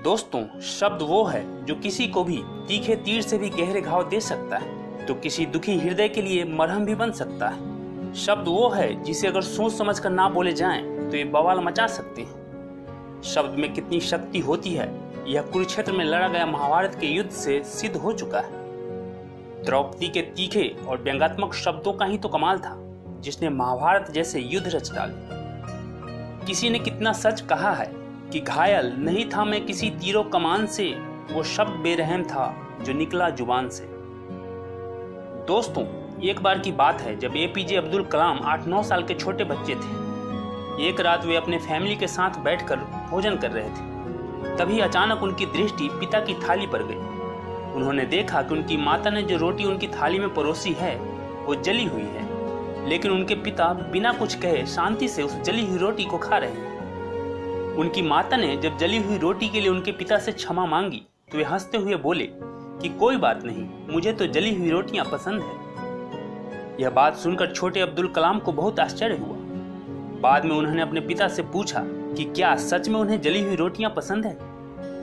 दोस्तों, शब्द वो है जो किसी को भी तीखे तीर से भी गहरे घाव दे सकता है, तो किसी दुखी हृदय के लिए मरहम भी बन सकता है। शब्द वो है जिसे अगर सोच समझ कर ना बोले जाएं तो ये बवाल मचा सकते हैं। शब्द में कितनी शक्ति होती है यह कुरुक्षेत्र में लड़ा गया महाभारत के युद्ध से सिद्ध हो चुका है। द्रौपदी के तीखे और व्यंग्यात्मक शब्दों का ही तो कमाल था जिसने महाभारत जैसे युद्ध रच डाले। किसी ने कितना सच कहा है कि घायल नहीं था मैं किसी तीरों कमान से, वो शब्द बेरहम था जो निकला जुबान से। दोस्तों, एक बार की बात है जब एपीजे अब्दुल कलाम 8-9 साल के छोटे बच्चे थे। एक रात वे अपने फैमिली के साथ बैठकर भोजन कर रहे थे। तभी अचानक उनकी दृष्टि पिता की थाली पर गई। उन्होंने देखा कि उनकी माता ने जो रोटी उनकी थाली में परोसी है वो जली हुई है, लेकिन उनके पिता बिना कुछ कहे शांति से उस जली हुई रोटी को खा रहे हैं। उनकी माता ने जब जली हुई रोटी के लिए उनके पिता से क्षमा मांगी तो वे हंसते हुए बोले कि कोई बात नहीं, मुझे तो जली हुई रोटियां पसंद है। यह बात सुनकर छोटे अब्दुल कलाम को बहुत आश्चर्य हुआ। बाद में उन्होंने अपने पिता से पूछा कि क्या सच में उन्हें जली हुई रोटियां पसंद है,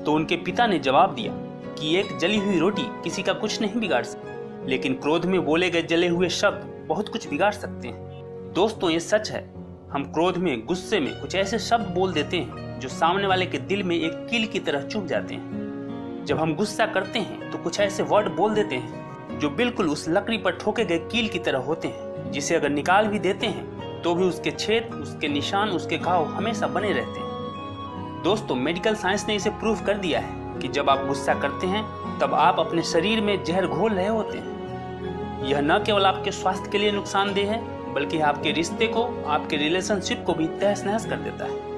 तो उनके पिता ने जवाब दिया कि एक जली हुई रोटी किसी का कुछ नहीं बिगाड़ सकती, लेकिन क्रोध में बोले गए जले हुए शब्द बहुत कुछ बिगाड़ सकते हैं। दोस्तों, ये सच है। हम क्रोध में, गुस्से में कुछ ऐसे शब्द बोल देते हैं जो सामने वाले के दिल में एक कील की तरह चुभ जाते हैं। जब हम गुस्सा करते हैं तो कुछ ऐसे वर्ड बोल देते हैं जो बिल्कुल उस लकड़ी पर ठोके गए कील की तरह होते हैं, जिसे अगर निकाल भी देते हैं तो भी उसके छेद, उसके निशान, उसके घाव हमेशा बने रहते हैं। दोस्तों, मेडिकल साइंस ने इसे प्रूव कर दिया है कि जब आप गुस्सा करते हैं तब आप अपने शरीर में जहर घोल रहे होते हैं। यह न केवल आपके स्वास्थ्य के लिए नुकसानदेह है बल्कि आपके रिश्ते को, आपके रिलेशनशिप को भी तहस नहस कर देता है।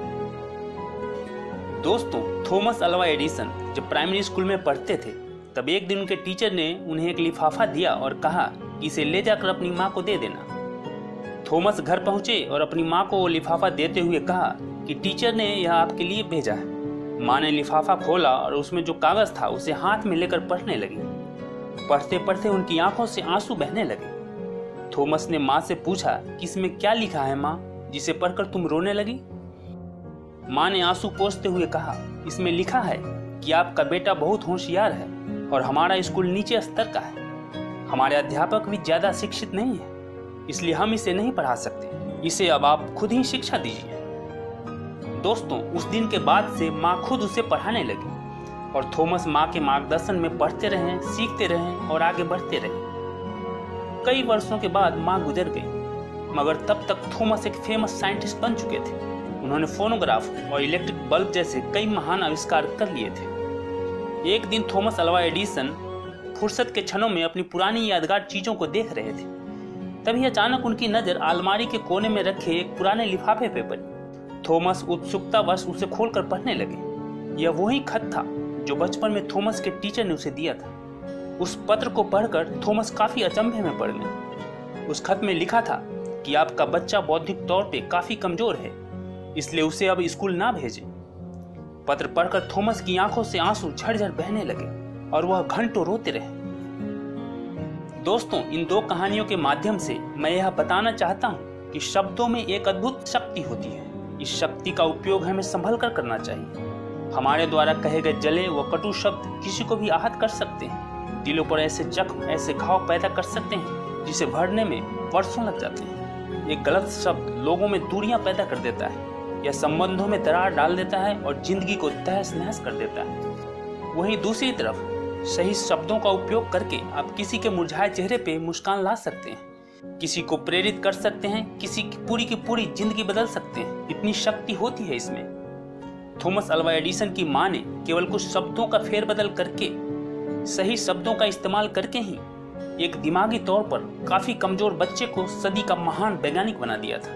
दोस्तों, थॉमस अल्वा एडिसन जब प्राइमरी स्कूल में पढ़ते थे तब एक दिन उनके टीचर ने उन्हें एक लिफाफा दिया और कहा कि इसे ले जाकर अपनी माँ को दे देना। थॉमस घर पहुंचे और अपनी माँ को वो लिफाफा देते हुए कहा कि टीचर ने यह आपके लिए भेजा है। माँ ने लिफाफा खोला और उसमें जो कागज था उसे हाथ में लेकर पढ़ने लगी। पढ़ते पढ़ते उनकी आंखों से आंसू बहने लगे। थॉमस ने माँ से पूछा कि इसमें क्या लिखा है माँ, जिसे पढ़कर तुम रोने लगी? माँ ने आंसू पोंछते हुए कहा, इसमें लिखा है कि आपका बेटा बहुत होशियार है और हमारा स्कूल नीचे स्तर का है। हमारे अध्यापक भी ज्यादा शिक्षित नहीं है, इसलिए हम इसे नहीं पढ़ा सकते। इसे अब आप खुद ही शिक्षा दीजिए। दोस्तों, उस दिन के बाद से माँ खुद उसे पढ़ाने लगी और थॉमस माँ के मार्गदर्शन में पढ़ते रहे, सीखते रहे और आगे बढ़ते रहे। कई वर्षों के बाद माँ गुजर गई, मगर तब तक थॉमस एक फेमस साइंटिस्ट बन चुके थे। उन्होंने फोनोग्राफ और इलेक्ट्रिक बल्ब जैसे कई महान आविष्कार कर लिए थे। एक दिन थॉमस अल्वा एडिसन फुर्सत के क्षणों में अपनी पुरानी यादगार चीजों को देख रहे थे। तभी अचानक उनकी नजर अलमारी के कोने में रखे एक पुराने लिफाफे पे पड़ी। थॉमस उत्सुकतावश उसे खोलकर पढ़ने लगे। यह वही खत था जो बचपन में थॉमस के टीचर ने उसे दिया था। उस पत्र को पढ़कर थॉमस काफी अचंभे में पड़ गए। उस खत में लिखा था कि आपका बच्चा बौद्धिक तौर पे काफी कमजोर है, इसलिए उसे अब स्कूल ना भेजें। पत्र पढ़कर थॉमस की आंखों से आंसू झरझर बहने लगे और वह घंटों रोते रहे। दोस्तों, इन दो कहानियों के माध्यम से मैं यह बताना चाहता हूँ कि शब्दों में एक अद्भुत शक्ति होती है। इस शक्ति का उपयोग हमें संभल कर करना चाहिए। हमारे द्वारा कहे गए जले व कटु शब्द किसी को भी आहत कर सकते हैं, दिलों पर ऐसे जख्म, ऐसे घाव पैदा कर सकते हैं जिसे भरने में वर्षों लग जाते हैं। एक गलत शब्द लोगों में दूरियां पैदा कर देता है या संबंधों में दरार डाल देता है और जिंदगी को तहस नहस कर देता है। वहीं दूसरी तरफ सही शब्दों का उपयोग करके आप किसी के मुरझाए चेहरे पे मुस्कान ला सकते हैं, किसी को प्रेरित कर सकते हैं, किसी की पूरी जिंदगी बदल सकते हैं। इतनी शक्ति होती है इसमें। थॉमस अल्वा एडिसन की माँ ने केवल कुछ शब्दों का फेरबदल करके, सही शब्दों का इस्तेमाल करके ही एक दिमागी तौर पर काफी कमजोर बच्चे को सदी का महान वैज्ञानिक बना दिया था।